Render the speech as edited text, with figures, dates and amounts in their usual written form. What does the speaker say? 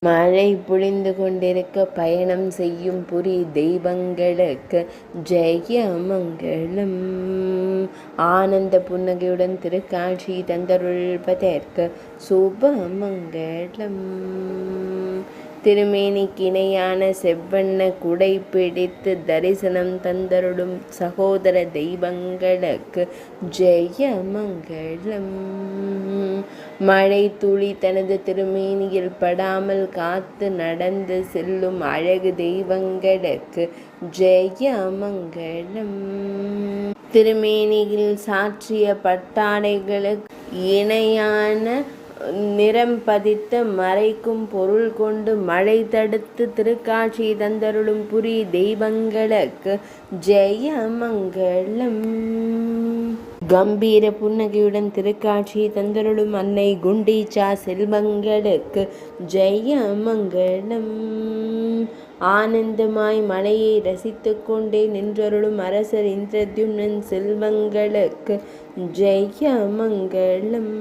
மழை பொழிந்து கொண்டிருக்க பயணம் செய்யும் புரி தெய்வங்களுக்கு ஜெயமங்கலம். ஆனந்த புன்னகையுடன் திருக்காட்சி தந்தருள்வதற்கு சுபமங்கலம். திருமேனிக்கு இணையான செவ்வண்ண குடை பிடித்து தரிசனம் தந்தருளும் சகோதர தெய்வங்களுக்கு ஜெயமங்கலம். மழை துளி தனது திருமேனியில் படாமல் காத்து நடந்து செல்லும் அழகு தெய்வங்களுக்கு ஜெயமங்கலம். திருமேனியில் சாற்றிய பட்டாடைகளுக்கு இணையான நிறம் பதித்த மறைக்கும் பொருள் கொண்டு மழை தடுத்து திருக்காட்சி தந்தருளும் புரி தெய்வங்களுக்கு ஜெயமங்கலம். கம்பீர புன்னகையுடன் திருக்காட்சி தந்தருளும் அன்னை குண்டீச்சா செல்வங்களுக்கு ஜெயமங்கலம். ஆனந்தமாய் மழையை ரசித்து கொண்டே நின்றருளும் அரசர் இந்திரத்யும்னன் செல்வங்களுக்கு ஜெயமங்கலம்.